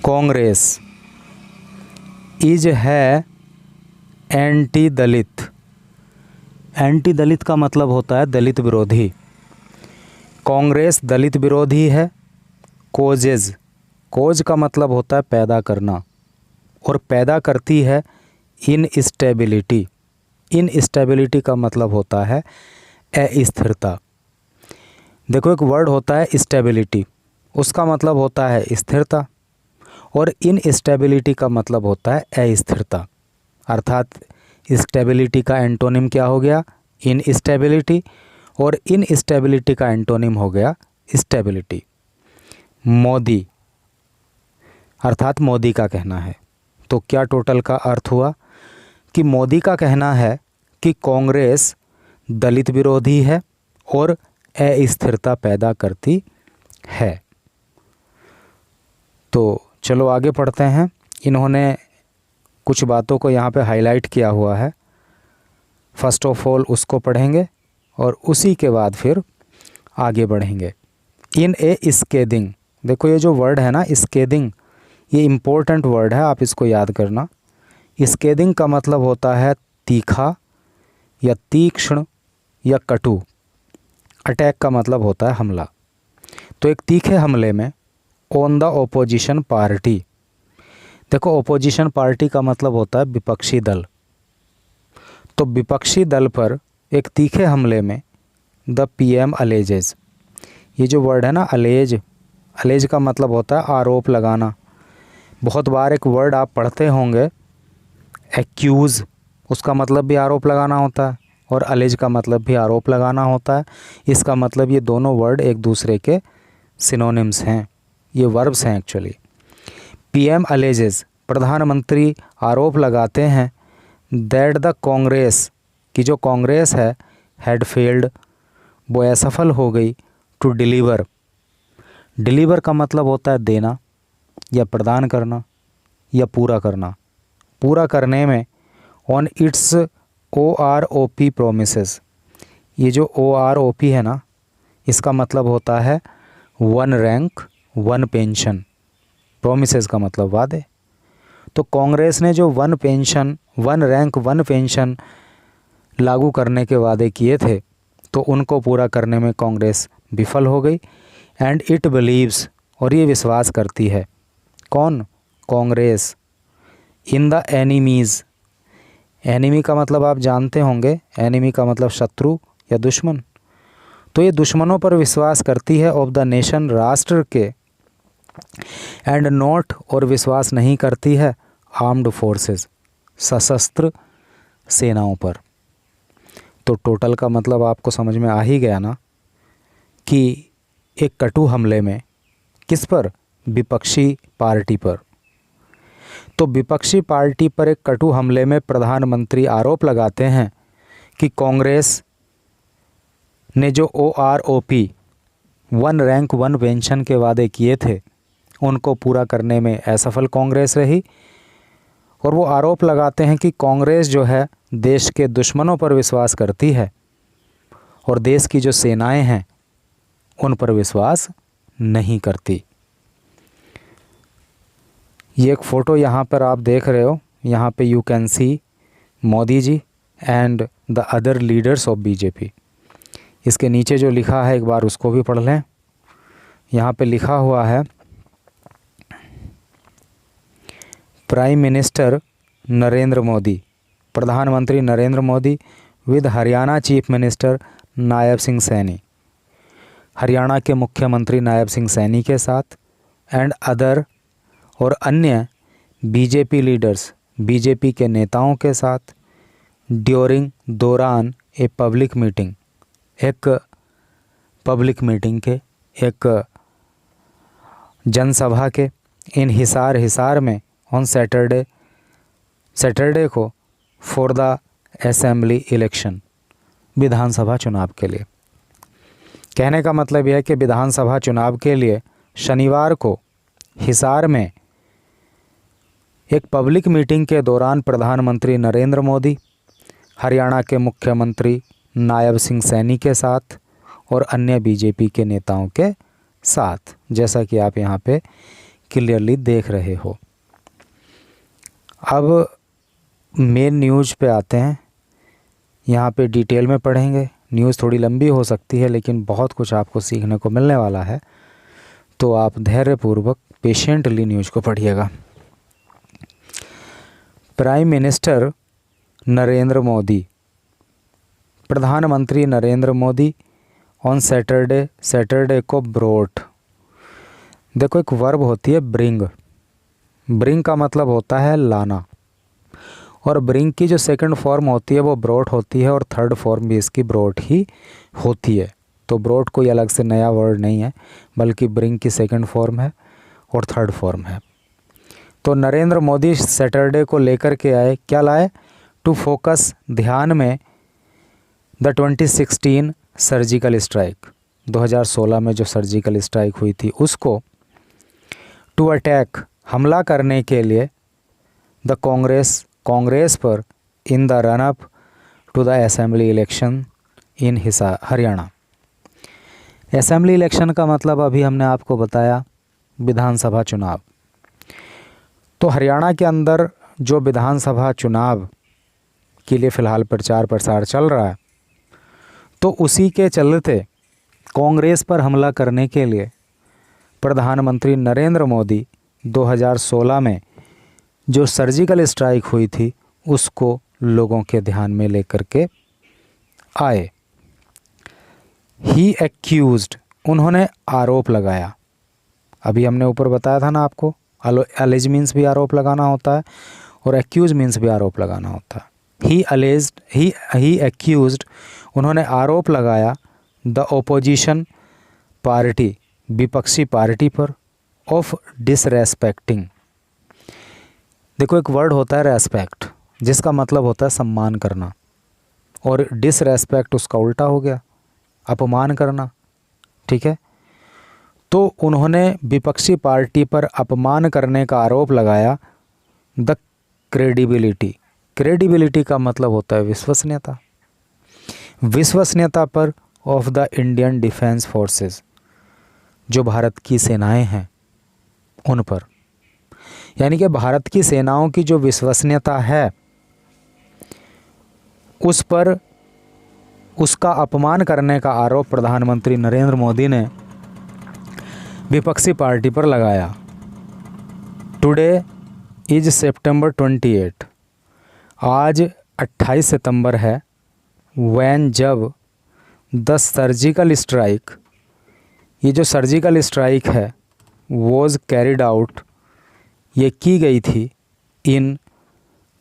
Congress is है anti Dalit. Anti दलित का मतलब होता है दलित विरोधी। कांग्रेस दलित विरोधी है। कोजेज, कोज का मतलब होता है पैदा करना, और पैदा करती है इनस्टेबिलिटी। इनस्टेबिलिटी का मतलब होता है अस्थिरता। देखो, एक वर्ड होता है स्टेबिलिटी, उसका मतलब होता है स्थिरता, और इनस्टेबिलिटी का मतलब होता है अस्थिरता। अर्थात स्टेबिलिटी का एंटोनिम क्या हो गया? इनस्टेबिलिटी, और इनस्टेबिलिटी का एंटोनिम हो गया स्टेबिलिटी। मोदी, अर्थात मोदी का कहना है। तो क्या टोटल का अर्थ हुआ कि मोदी का कहना है कि कांग्रेस दलित विरोधी है और अस्थिरता पैदा करती है। तो चलो आगे पढ़ते हैं। इन्होंने कुछ बातों को यहाँ पे हाईलाइट किया हुआ है। फर्स्ट ऑफ ऑल उसको पढ़ेंगे और उसी के बाद फिर आगे बढ़ेंगे। इन ए स्केदिंग, देखो ये जो वर्ड है ना स्केदिंग, ये इम्पोर्टेंट वर्ड है, आप इसको याद करना। स्केदिंग का मतलब होता है तीखा या तीक्ष्ण या कटु। अटैक का मतलब होता है हमला। तो एक तीखे हमले में ऑन द ओपोजिशन पार्टी, देखो ओपोजिशन पार्टी का मतलब होता है विपक्षी दल। तो विपक्षी दल पर एक तीखे हमले में द पीएम अलेजेज, ये जो वर्ड है ना अलेज, अलेज का मतलब होता है आरोप लगाना। बहुत बार एक वर्ड आप पढ़ते होंगे एक्यूज़, उसका मतलब भी आरोप लगाना होता है, और अलेज का मतलब भी आरोप लगाना होता है। इसका मतलब ये दोनों वर्ड एक दूसरे के सिनोनिम्स हैं, ये वर्ब्स हैं एक्चुअली। पीएम अलेजेस, प्रधानमंत्री आरोप लगाते हैं दैट द कांग्रेस, कि जो कांग्रेस है हैड फेल्ड, वो असफल हो गई, टू डिलीवर। डिलीवर का मतलब होता है देना या प्रदान करना या पूरा करना, पूरा करने में ऑन इट्स OROP प्रोमिसेस। ये जो OROP है ना, इसका मतलब होता है one rank one pension. Promises का मतलब वादे। तो कांग्रेस ने जो one pension, one rank one pension लागू करने के वादे किए थे, तो उनको पूरा करने में कांग्रेस विफल हो गई। एंड इट बिलीव्स, और ये विश्वास करती है, कौन? Congress, in the enemies. Enemy का मतलब आप जानते होंगे, एनिमी का मतलब शत्रु या दुश्मन। तो ये दुश्मनों पर विश्वास करती है ऑफ द नेशन, राष्ट्र के। एंड नॉट, और विश्वास नहीं करती है आर्म्ड फोर्सेस, सशस्त्र सेनाओं पर। तो टोटल का मतलब आपको समझ में आ ही गया ना कि एक कटु हमले में किस पर? विपक्षी पार्टी पर। तो विपक्षी पार्टी पर एक कटु हमले में प्रधानमंत्री आरोप लगाते हैं कि कांग्रेस ने जो OROP, one rank one pension के वादे किए थे, उनको पूरा करने में असफल कांग्रेस रही। और वो आरोप लगाते हैं कि कांग्रेस जो है देश के दुश्मनों पर विश्वास करती है और देश की जो सेनाएं हैं उन पर विश्वास नहीं करती। ये एक फ़ोटो यहाँ पर आप देख रहे हो, यहाँ पे you can see Modi ji and the other leaders of BJP। इसके नीचे जो लिखा है एक बार उसको भी पढ़ लें। यहाँ पे लिखा हुआ है प्राइम मिनिस्टर नरेंद्र मोदी, प्रधानमंत्री Narendra Modi with Haryana chief minister Nayab Singh Saini, Haryana के मुख्यमंत्री नायब सिंह सैनी के साथ, एंड अदर, और अन्य BJP लीडर्स, BJP के नेताओं के साथ, ड्यूरिंग, दौरान, ए पब्लिक मीटिंग, एक पब्लिक मीटिंग के, एक जनसभा के, इन हिसार, हिसार में, ऑन सैटरडे, सैटरडे को, फॉर द असेंबली इलेक्शन, विधानसभा चुनाव के लिए। कहने का मतलब यह है कि विधानसभा चुनाव के लिए शनिवार को हिसार में एक पब्लिक मीटिंग के दौरान प्रधानमंत्री नरेंद्र मोदी, हरियाणा के मुख्यमंत्री नायब सिंह सैनी के साथ और अन्य BJP के नेताओं के साथ, जैसा कि आप यहाँ पे क्लियरली देख रहे हो। अब मेन न्यूज़ पे आते हैं। यहाँ पे डिटेल में पढ़ेंगे। न्यूज़ थोड़ी लंबी हो सकती है लेकिन बहुत कुछ आपको सीखने को मिलने वाला है, तो आप धैर्यपूर्वक पेशेंटली न्यूज़ को पढ़िएगा। प्राइम मिनिस्टर नरेंद्र मोदी, प्रधानमंत्री नरेंद्र मोदी ऑन सैटरडे को ब्रोट। देखो एक वर्ब होती है ब्रिंग। ब्रिंग का मतलब होता है लाना, और ब्रिंग की जो सेकंड फॉर्म होती है वो ब्रोट होती है, और थर्ड फॉर्म भी इसकी ब्रोट ही होती है। तो ब्रोट कोई अलग से नया वर्ड नहीं है, बल्कि ब्रिंग की सेकंड फॉर्म है और थर्ड फॉर्म है। तो नरेंद्र मोदी सैटरडे को लेकर के आए, क्या लाए? टू फोकस, ध्यान में, द 2016 सर्जिकल स्ट्राइक, 2016 में जो सर्जिकल स्ट्राइक हुई थी उसको, टू अटैक, हमला करने के लिए, द कांग्रेस पर, in the run up to the assembly election in Haryana. Assembly election का मतलब अभी हमने आपको बताया विधानसभा चुनाव। तो हरियाणा के अंदर जो विधानसभा चुनाव के लिए फ़िलहाल प्रचार प्रसार चल रहा है, तो उसी के चलते कांग्रेस पर हमला करने के लिए प्रधानमंत्री नरेंद्र मोदी 2016 में जो सर्जिकल स्ट्राइक हुई थी उसको लोगों के ध्यान में लेकर के आए। ही एक्यूज्ड, उन्होंने आरोप लगाया। अभी हमने ऊपर बताया था ना आपको, अलेज मीन्स भी आरोप लगाना होता है और एक्यूज मीन्स भी आरोप लगाना होता है। ही एक्यूज्ड, उन्होंने आरोप लगाया, द ओपोजिशन पार्टी, विपक्षी पार्टी पर, ऑफ डिसरेस्पेक्टिंग। देखो एक वर्ड होता है रेस्पेक्ट, जिसका मतलब होता है सम्मान करना, और डिसरेस्पेक्ट उसका उल्टा हो गया, अपमान करना। ठीक है, तो उन्होंने विपक्षी पार्टी पर अपमान करने का आरोप लगाया। द क्रेडिबिलिटी का मतलब होता है विश्वसनीयता, विश्वसनीयता पर, of the Indian defence forces, जो भारत की सेनाएं हैं उन पर। यानी कि भारत की सेनाओं की जो विश्वसनीयता है उस पर, उसका अपमान करने का आरोप प्रधानमंत्री नरेंद्र मोदी ने विपक्षी पार्टी पर लगाया। टुडे इज सितंबर 28, आज 28 सितंबर है, व्हेन, जब, द सर्जिकल स्ट्राइक, ये जो सर्जिकल स्ट्राइक है, वॉज कैरिड आउट, ये की गई थी, इन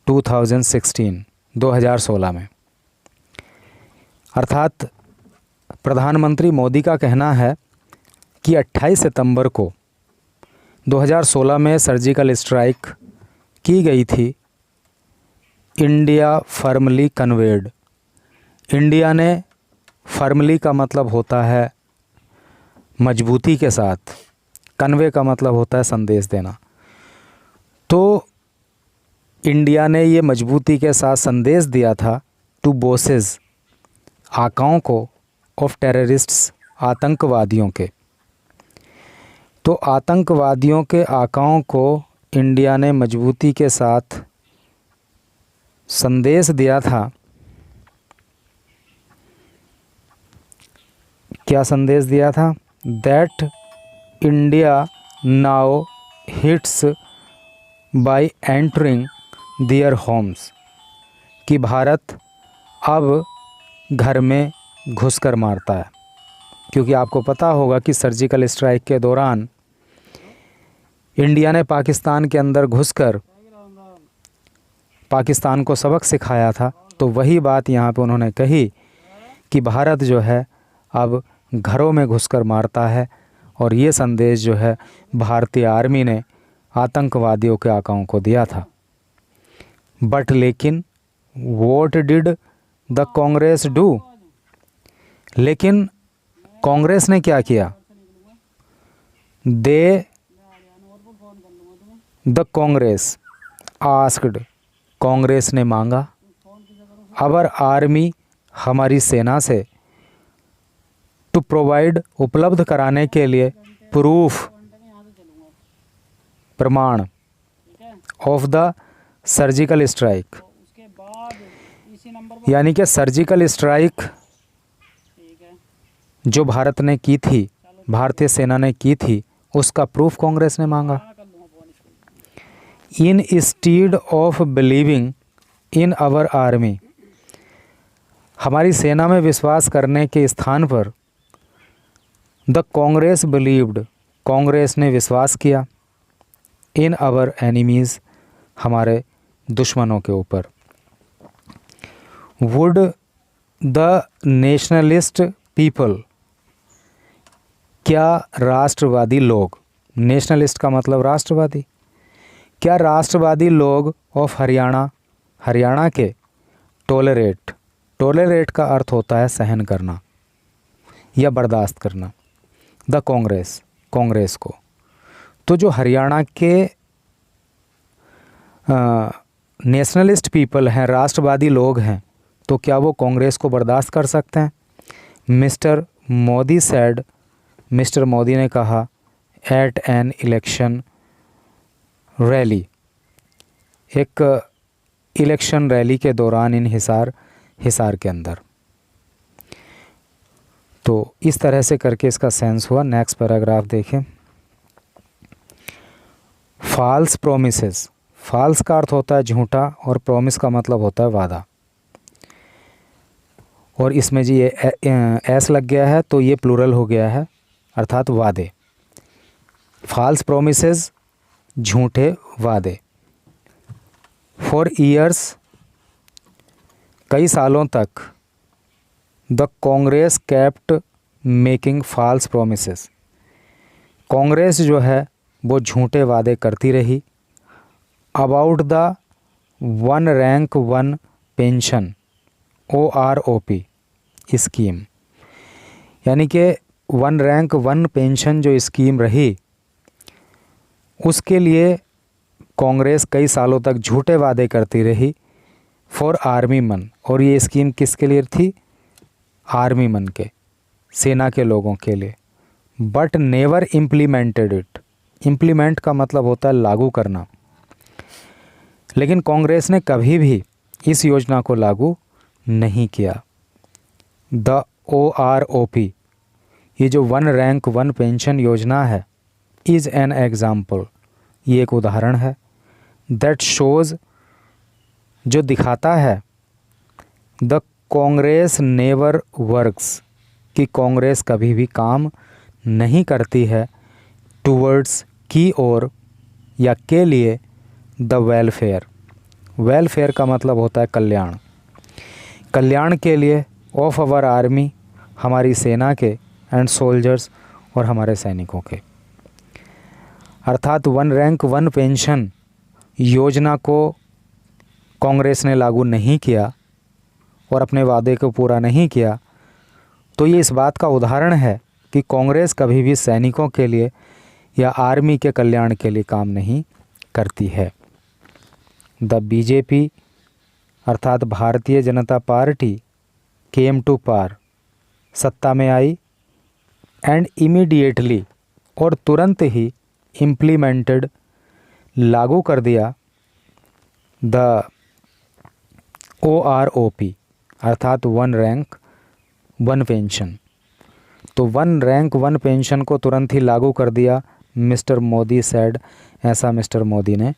2016 में। अर्थात प्रधानमंत्री मोदी का कहना है कि 28 सितंबर को 2016 में सर्जिकल स्ट्राइक की गई थी। इंडिया फर्मली कन्वेड, इंडिया ने, फर्मली का मतलब होता है मजबूती के साथ, कन्वे का मतलब होता है संदेश देना। तो इंडिया ने ये मजबूती के साथ संदेश दिया था टू बॉसेस, आकाओं को, ऑफ टेररिस्ट्स, आतंकवादियों के। तो आतंकवादियों के आकाओं को इंडिया ने मजबूती के साथ संदेश दिया था। क्या संदेश दिया था? That India now hits bye entering their homes, कि भारत अब घर में घुसकर मारता है। क्योंकि आपको पता होगा कि सर्जिकल स्ट्राइक के दौरान इंडिया ने पाकिस्तान के अंदर घुसकर पाकिस्तान को सबक सिखाया था। तो वही बात यहाँ पे उन्होंने कही कि भारत जो है अब घरों में घुसकर मारता है, और ये संदेश जो है भारतीय आर्मी ने आतंकवादियों के आकाओं को दिया था। बट लेकिन, what did the Congress do, लेकिन कांग्रेस ने क्या किया? द कांग्रेस आस्क्ड, कांग्रेस ने मांगा, अवर आर्मी, हमारी सेना से, टू प्रोवाइड, उपलब्ध कराने के लिए, प्रूफ, प्रमाण ऑफ द सर्जिकल स्ट्राइक, उसके बाद इसी नंबर पर यानी कि सर्जिकल स्ट्राइक ठीक है जो भारत ने की थी, भारतीय सेना ने की थी, उसका प्रूफ कांग्रेस ने मांगा। कर दूंगा फोन इसको। In stead of believing in our army, हमारी सेना में विश्वास करने के स्थान पर द कांग्रेस बिलीव्ड, कांग्रेस ने विश्वास किया, इन आवर एनिमीज़, हमारे दुश्मनों के ऊपर। वुड द नेशनलिस्ट पीपल, क्या राष्ट्रवादी लोग, नेशनलिस्ट का मतलब राष्ट्रवादी, क्या राष्ट्रवादी लोग ऑफ हरियाणा, हरियाणा के टॉलरेट, टॉलरेट का अर्थ होता है सहन करना या बर्दाश्त करना, द कांग्रेस, कांग्रेस को। तो जो हरियाणा के नेशनलिस्ट पीपल हैं, राष्ट्रवादी लोग हैं, तो क्या वो कांग्रेस को बर्दाश्त कर सकते हैं? Mister Modi said, mister Modi ने कहा, एट एन इलेक्शन रैली, एक इलेक्शन रैली के दौरान इन हिसार के अंदर। तो इस तरह से करके इसका सेंस हुआ। नेक्स्ट पैराग्राफ देखें। फॉल्स प्रोमिसेस, फॉल्स का अर्थ होता है झूठा और प्रोमिस का मतलब होता है वादा, और इसमें जी ये एस लग गया है तो ये प्लूरल हो गया है, अर्थात वादे। फॉल्स प्रोमिसेस, झूठे वादे। फॉर ईयर्स, कई सालों तक, the Congress kept making false promises, Congress जो है वो झूठे वादे करती रही। About the one rank one pension OROP scheme, यानी कि वन रैंक वन पेंशन जो स्कीम रही, उसके लिए कांग्रेस कई सालों तक झूठे वादे करती रही। फॉर आर्मी मन, और ये स्कीम किसके लिए थी? आर्मी मन के, सेना के लोगों के लिए। But never implemented it, implement का मतलब होता है लागू करना, लेकिन कांग्रेस ने कभी भी इस योजना को लागू नहीं किया। द OROP, ये जो वन रैंक वन पेंशन योजना है, इज़ एन एग्ज़ाम्पल, ये एक उदाहरण है। दैट शोज़, जो दिखाता है, द कांग्रेस नेवर वर्क्स, कि कांग्रेस कभी भी काम नहीं करती है, टूवर्ड्स, की ओर या के लिए, द वेलफेयर, वेलफेयर का मतलब होता है कल्याण, कल्याण के लिए, ऑफ आवर आर्मी, हमारी सेना के, एंड सोल्जर्स, और हमारे सैनिकों के। अर्थात वन रैंक वन पेंशन योजना को कांग्रेस ने लागू नहीं किया और अपने वादे को पूरा नहीं किया, तो ये इस बात का उदाहरण है कि कांग्रेस कभी भी सैनिकों के लिए या आर्मी के कल्याण के लिए काम नहीं करती है। द BJP, अर्थात Bharatiya Janata party, came to power, सत्ता में आई, एंड इमीडिएटली, और तुरंत ही, इम्प्लीमेंटेड, लागू कर दिया, द OROP, अर्थात वन रैंक वन पेंशन। तो वन रैंक वन पेंशन को तुरंत ही लागू कर दिया, मिस्टर मोदी सेड, ऐसा मिस्टर मोदी ने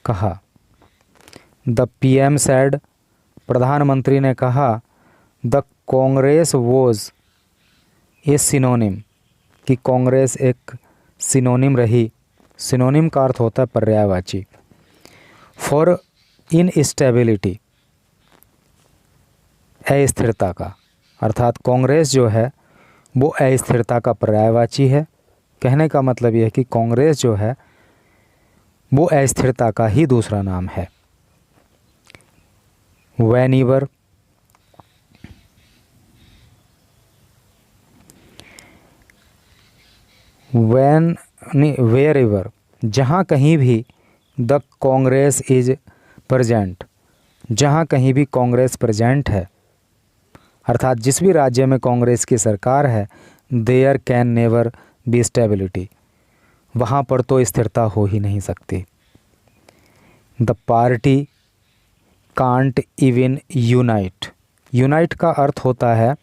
कहा। द PM सेड, प्रधानमंत्री ने कहा, the Congress was a synonym, कि कांग्रेस एक सिनोनिम रही, सिनोनिम का अर्थ होता है पर्यायवाची, फॉर इनस्टेबिलिटी, अस्थिरता का, अर्थात कांग्रेस जो है वो अस्थिरता का पर्यायवाची है। कहने का मतलब यह है कि कांग्रेस जो है वो अस्थिरता का ही दूसरा नाम है। whenever, wherever, जहाँ कहीं भी, द कांग्रेस इज प्रेजेंट, जहाँ कहीं भी कांग्रेस प्रेजेंट है, अर्थात जिस भी राज्य में कांग्रेस की सरकार है, there can never be stability, वहाँ पर तो स्थिरता हो ही नहीं सकती। The party can't even unite. Unite का अर्थ होता है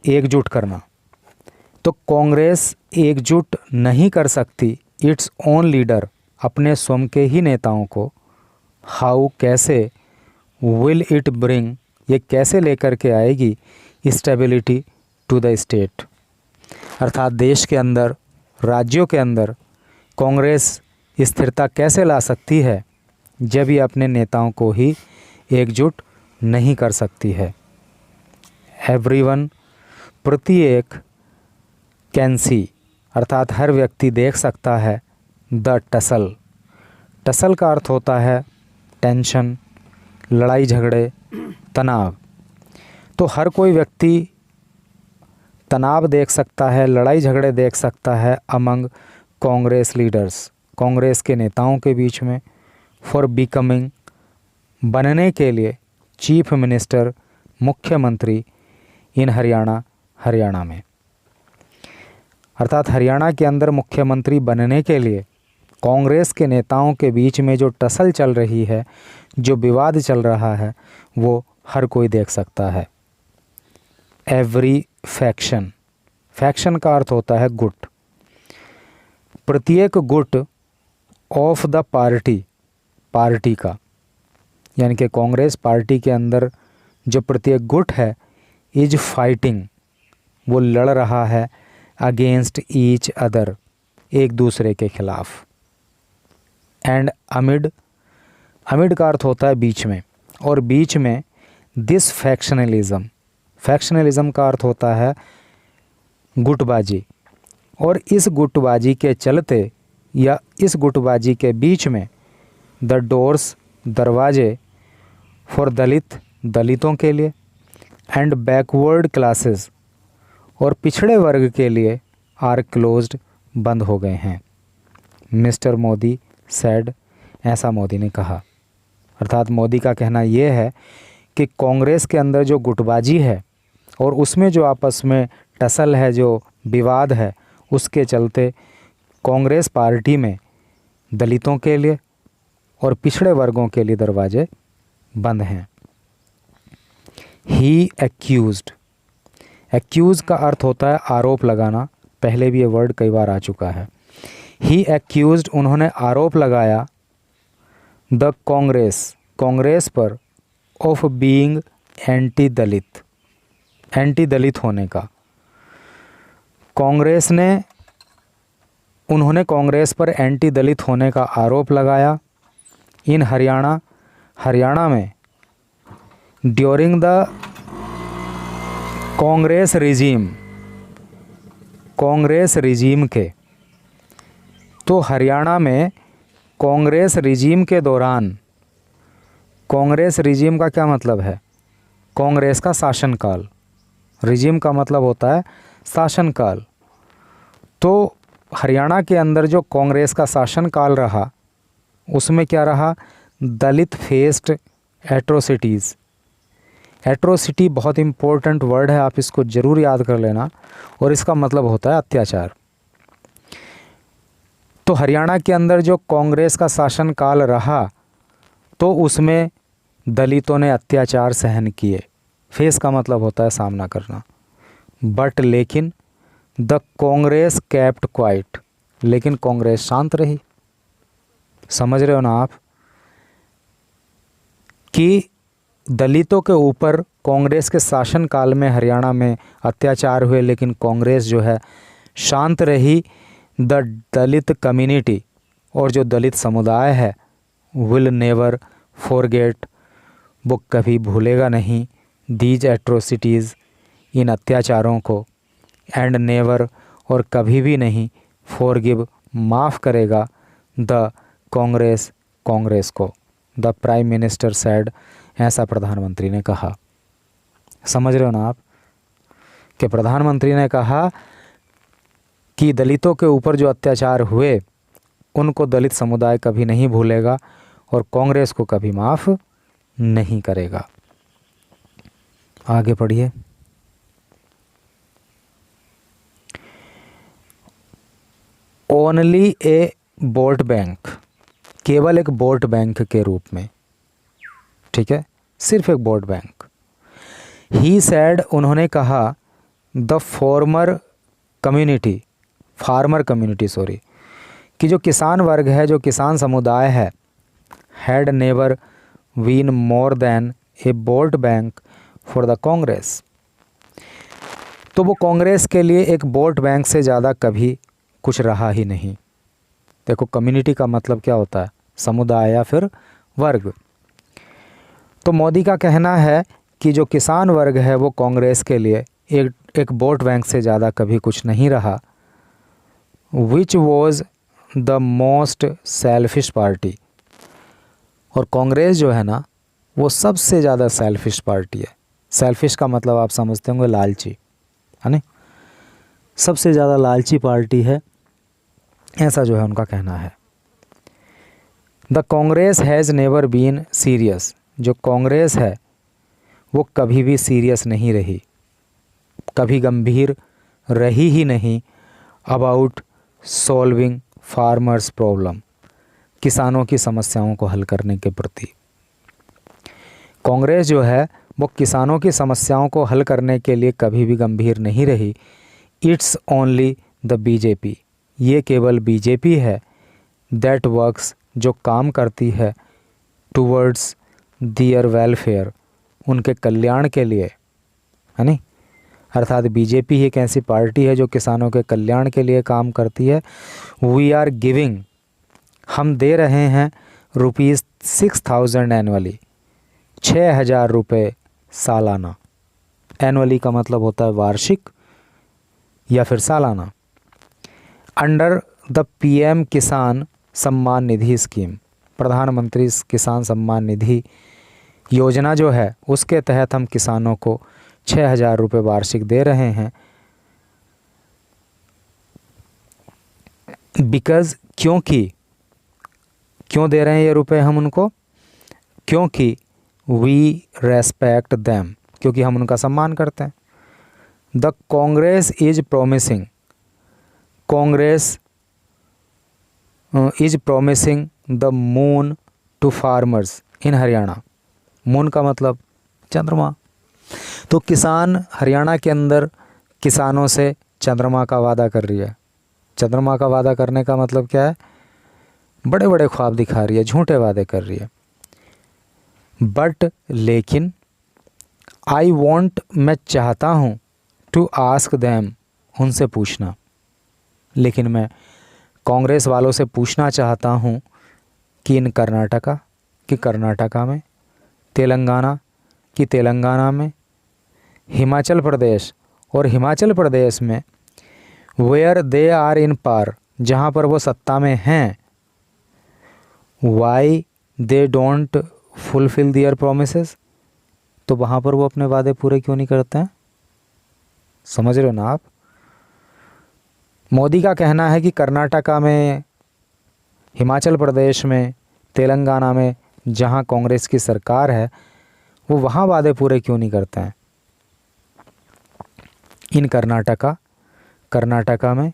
एकजुट करना। तो कांग्रेस एकजुट नहीं कर सकती इट्स ओन लीडर, अपने स्वयं के ही नेताओं को। हाउ कैसे, विल इट ब्रिंग, ये कैसे लेकर के आएगी स्टेबिलिटी टू द स्टेट, अर्थात देश के अंदर, राज्यों के अंदर कांग्रेस स्थिरता कैसे ला सकती है जब ये अपने नेताओं को ही एकजुट नहीं कर सकती है। एवरीवन, प्रत्येक, कैन सी, अर्थात हर व्यक्ति देख सकता है। द टसल, टसल का अर्थ होता है टेंशन, लड़ाई झगड़े, तनाव। तो हर कोई व्यक्ति तनाव देख सकता है, लड़ाई झगड़े देख सकता है अमंग कांग्रेस लीडर्स, कांग्रेस के नेताओं के बीच में। फॉर बिकमिंग, बनने के लिए, चीफ मिनिस्टर, मुख्यमंत्री, इन हरियाणा, हरियाणा में, अर्थात हरियाणा के अंदर मुख्यमंत्री बनने के लिए कांग्रेस के नेताओं के बीच में जो टसल चल रही है, जो विवाद चल रहा है, वो हर कोई देख सकता है। एवरी फैक्शन, फैक्शन का अर्थ होता है गुट, प्रत्येक गुट ऑफ द पार्टी, पार्टी का, यानी कि कांग्रेस पार्टी के अंदर जो प्रत्येक गुट है, इज फाइटिंग, वो लड़ रहा है अगेंस्ट ईच अदर, एक दूसरे के खिलाफ। एंड अमिड, अमिड का अर्थ होता है बीच में, और बीच में दिस फैक्शनलिज्म, फैक्शनलिज्म का अर्थ होता है गुटबाजी, और इस गुटबाजी के चलते या इस गुटबाजी के बीच में द डोर्स, दरवाजे, फॉर दलित, दलितों के लिए, एंड बैकवर्ड क्लासेस, और पिछड़े वर्ग के लिए, आर क्लोज्ड, बंद हो गए हैं। मिस्टर मोदी सैड, ऐसा मोदी ने कहा। अर्थात मोदी का कहना यह है कि कांग्रेस के अंदर जो गुटबाजी है और उसमें जो आपस में टसल है, जो विवाद है, उसके चलते कांग्रेस पार्टी में दलितों के लिए और पिछड़े वर्गों के लिए दरवाजे बंद हैं। ही एक्यूज्ड, एक्यूज़ का अर्थ होता है आरोप लगाना, पहले भी ये वर्ड कई बार आ चुका है। ही एक्यूज्ड, उन्होंने आरोप लगाया, द कांग्रेस, कांग्रेस पर, of being anti Dalit, anti Dalit होने का। कांग्रेस ने, उन्होंने कांग्रेस पर एंटी दलित होने का आरोप लगाया। इन हरियाणा, हरियाणा में, during the Congress regime, Congress regime के, तो हरियाणा में कांग्रेस रिजीम के दौरान, कांग्रेस रिजीम का क्या मतलब है? कांग्रेस का शासनकाल, रिजीम का मतलब होता है शासनकाल। तो हरियाणा के अंदर जो कांग्रेस का शासनकाल रहा, उसमें क्या रहा? दलित फेस्ड एट्रोसिटीज़। एट्रोसिटी बहुत इम्पोर्टेंट वर्ड है, आप इसको ज़रूर याद कर लेना, और इसका मतलब होता है अत्याचार। तो हरियाणा के अंदर जो कांग्रेस का शासनकाल रहा, तो उसमें दलितों ने अत्याचार सहन किए। फेस का मतलब होता है सामना करना। बट लेकिन द कांग्रेस केप्ट क्वाइट, लेकिन कांग्रेस शांत रही। समझ रहे हो ना आप कि दलितों के ऊपर कांग्रेस के शासनकाल में हरियाणा में अत्याचार हुए, लेकिन कांग्रेस जो है शांत रही। द दलित कम्युनिटी, और जो दलित समुदाय है, विल नेवर फॉरगेट, वो कभी भूलेगा नहीं, दीज एट्रोसिटीज़, इन अत्याचारों को, एंड नेवर, और कभी भी नहीं, फॉरगिव, माफ़ करेगा, द कांग्रेस, कांग्रेस को। द प्राइम मिनिस्टर सैड, ऐसा प्रधानमंत्री ने कहा। समझ रहे हो ना आप कि प्रधानमंत्री ने कहा कि दलितों के ऊपर जो अत्याचार हुए, उनको दलित समुदाय कभी नहीं भूलेगा और कांग्रेस को कभी माफ़ नहीं करेगा। आगे पढ़िए। ओनली ए वोट बैंक, केवल एक वोट बैंक के रूप में, ठीक है, सिर्फ एक वोट बैंक। ही सैड, उन्होंने कहा, द फार्मर कम्युनिटी सॉरी, कि जो किसान वर्ग है, जो किसान समुदाय है, had never been more than a vote bank for the Congress, तो वो कांग्रेस के लिए एक वोट बैंक से ज़्यादा कभी कुछ रहा ही नहीं। देखो कम्युनिटी का मतलब क्या होता है, समुदाय या फिर वर्ग। तो मोदी का कहना है कि जो किसान वर्ग है वो कांग्रेस के लिए एक वोट बैंक से ज़्यादा कभी कुछ नहीं रहा। Which was the most selfish party, और कांग्रेस जो है ना वो सबसे ज़्यादा सेल्फिश पार्टी है। सेल्फिश का मतलब आप समझते होंगे लालची, है ना, सबसे ज़्यादा लालची पार्टी है, ऐसा जो है उनका कहना है। The Congress has never been serious, जो कांग्रेस है वो कभी भी सीरियस नहीं रही, कभी गंभीर रही ही नहीं, अबाउट सॉल्विंग फार्मर्स प्रॉब्लम, किसानों की समस्याओं को हल करने के प्रति। कांग्रेस जो है वो किसानों की समस्याओं को हल करने के लिए कभी भी गंभीर नहीं रही। इट्स ओनली द बीजेपी, ये केवल बीजेपी है, दैट वर्क्स, जो काम करती है, टूवर्ड्स दियर वेलफेयर, उनके कल्याण के लिए, है नी, अर्थात बीजेपी एक ऐसी पार्टी है जो किसानों के कल्याण के लिए काम करती है। वी आर गिविंग, हम दे रहे हैं, ₹6,000 एनुअली, 6,000 रुपये सालाना। एनुअली का मतलब होता है वार्षिक या फिर सालाना। अंडर द पीएम किसान सम्मान निधि स्कीम, प्रधानमंत्री किसान सम्मान निधि योजना जो है उसके तहत हम किसानों को 6,000 रुपये वार्षिक दे रहे हैं। बिकॉज़, क्योंकि, क्यों दे रहे हैं ये रुपए हम उनको, क्योंकि वी रेस्पेक्ट देम, क्योंकि हम उनका सम्मान करते हैं। The Congress is promising, Congress is promising the moon to farmers in Haryana. Moon का मतलब चंद्रमा, तो किसान हरियाणा के अंदर किसानों से चंद्रमा का वादा कर रही है। चंद्रमा का वादा करने का मतलब क्या है, बड़े बड़े ख्वाब दिखा रही है, झूठे वादे कर रही है। बट लेकिन, आई वॉन्ट, मैं चाहता हूँ, टू आस्क देम, उनसे पूछना, लेकिन मैं कांग्रेस वालों से पूछना चाहता हूँ कि इन कर्नाटका, कि कर्नाटका में, तेलंगाना, कि तेलंगाना में, हिमाचल प्रदेश और हिमाचल प्रदेश में, where they are in power, जहाँ पर वो सत्ता में हैं, why they don't fulfil their promises, तो वहाँ पर वो अपने वादे पूरे क्यों नहीं करते हैं। समझ रहे हो ना आप। मोदी का कहना है कि कर्नाटका में, हिमाचल प्रदेश में, तेलंगाना में, जहाँ कांग्रेस की सरकार है, वो वहाँ वादे पूरे क्यों नहीं करते हैं। इन कर्नाटका में,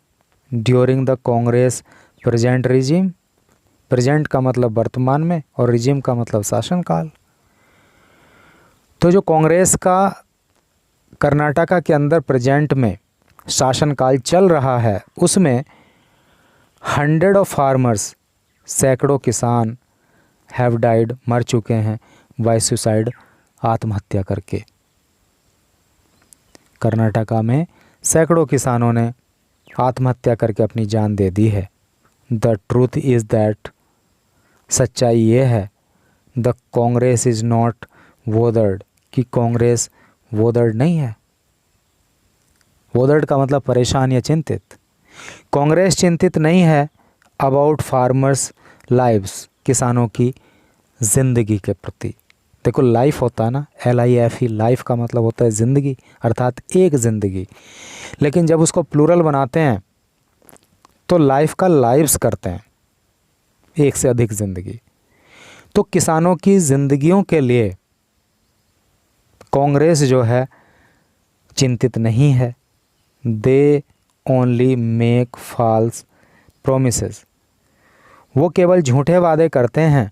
during the Congress present regime, present का मतलब वर्तमान में और रिजीम का मतलब शासनकाल। तो जो कांग्रेस का कर्नाटका के अंदर प्रेजेंट में शासनकाल चल रहा है, उसमें 100 ऑफ फार्मर्स, सैकड़ों किसान, हैव डाइड, मर चुके हैं, बाय सुसाइड, आत्महत्या करके। कर्नाटका में सैकड़ों किसानों ने आत्महत्या करके अपनी जान दे दी है। द ट्रूथ इज़ दैट, सच्चाई ये है, द कांग्रेस इज़ नॉट वोदर्ड, कि कांग्रेस वोदर्ड नहीं है। वोदर्ड का मतलब परेशान या चिंतित। कांग्रेस चिंतित नहीं है अबाउट फार्मर्स लाइव्स, किसानों की ज़िंदगी के प्रति। देखो लाइफ होता है ना, LIFE, लाइफ का मतलब होता है ज़िंदगी, अर्थात एक ज़िंदगी। लेकिन जब उसको प्लूरल बनाते हैं तो लाइफ का लाइव्स करते हैं, एक से अधिक ज़िंदगी। तो किसानों की ज़िंदगियों के लिए कांग्रेस जो है चिंतित नहीं है। They only make false promises, वो केवल झूठे वादे करते हैं।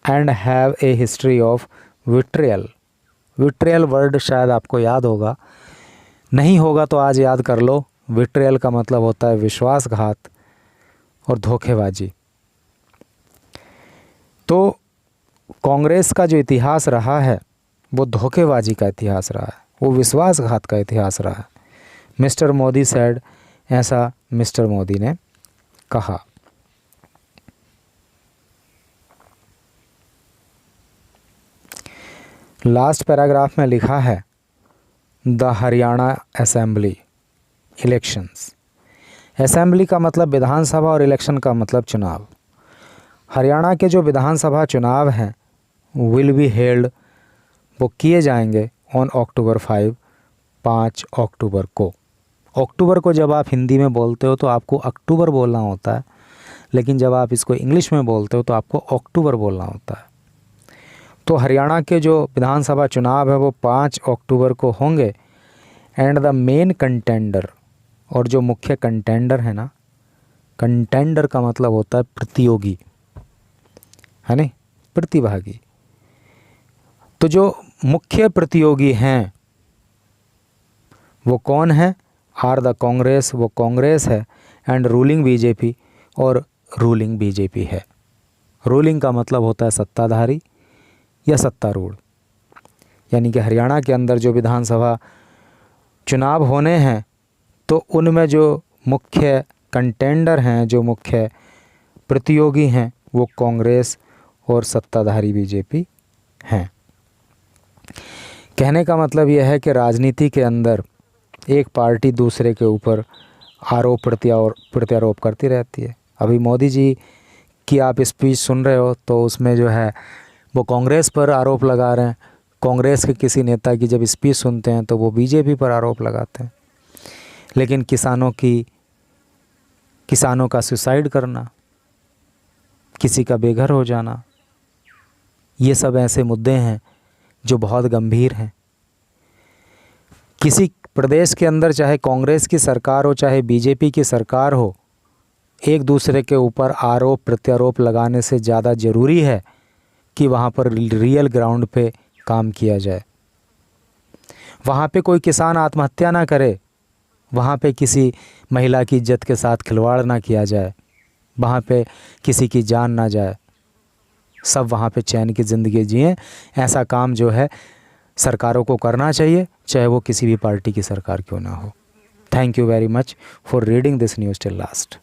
And have a history of vitriol. Vitriol word शायद आपको याद होगा, नहीं होगा तो आज याद कर लो। विट्रियल का मतलब होता है विश्वासघात और धोखेबाजी। तो कांग्रेस का जो इतिहास रहा है वो धोखेबाजी का इतिहास रहा है, वो विश्वासघात का इतिहास रहा है। मिस्टर मोदी सेड, ऐसा मिस्टर मोदी ने कहा। लास्ट पैराग्राफ में लिखा है the Haryana assembly elections. Assembly का मतलब विधानसभा और इलेक्शन का मतलब चुनाव। हरियाणा के जो विधानसभा चुनाव हैं विल बी हेल्ड, वो किए जाएंगे ऑन अक्टूबर 5 अक्टूबर को। अक्टूबर को जब आप हिंदी में बोलते हो तो आपको अक्टूबर बोलना होता है, लेकिन जब आप इसको इंग्लिश में बोलते हो तो आपको अक्टूबर बोलना होता है। तो हरियाणा के जो विधानसभा चुनाव है वो 5 अक्टूबर को होंगे। एंड द मेन कंटेंडर, और जो मुख्य कंटेंडर है ना, कंटेंडर का मतलब होता है प्रतियोगी, है नहीं, प्रतिभागी। तो जो मुख्य प्रतियोगी हैं वो कौन है? आर द कांग्रेस, वो कांग्रेस है। एंड रूलिंग बीजेपी, और रूलिंग बीजेपी है। रूलिंग का मतलब होता है सत्ताधारी या सत्तारूढ़। यानी कि हरियाणा के अंदर जो विधानसभा चुनाव होने हैं तो उनमें जो मुख्य कंटेंडर हैं, जो मुख्य प्रतियोगी हैं, वो कांग्रेस और सत्ताधारी बीजेपी हैं। कहने का मतलब यह है कि राजनीति के अंदर एक पार्टी दूसरे के ऊपर आरोप प्रत्यारोप करती रहती है। अभी मोदी जी की आप स्पीच सुन रहे हो तो उसमें जो है वो कांग्रेस पर आरोप लगा रहे हैं। कांग्रेस के किसी नेता की जब स्पीच सुनते हैं तो वो बीजेपी पर आरोप लगाते हैं। लेकिन किसानों का सुसाइड करना, किसी का बेघर हो जाना, ये सब ऐसे मुद्दे हैं जो बहुत गंभीर हैं। किसी प्रदेश के अंदर चाहे कांग्रेस की सरकार हो चाहे बीजेपी की सरकार हो, एक दूसरे के ऊपर आरोप प्रत्यारोप लगाने से ज़्यादा ज़रूरी है कि वहाँ पर रियल ग्राउंड पे काम किया जाए। वहाँ पे कोई किसान आत्महत्या ना करे, वहाँ पे किसी महिला की इज्जत के साथ खिलवाड़ ना किया जाए, वहाँ पे किसी की जान ना जाए, सब वहाँ पे चैन की ज़िंदगी जिएं। ऐसा काम जो है सरकारों को करना चाहिए, चाहे वो किसी भी पार्टी की सरकार क्यों ना हो। Thank you very much for reading this news till last.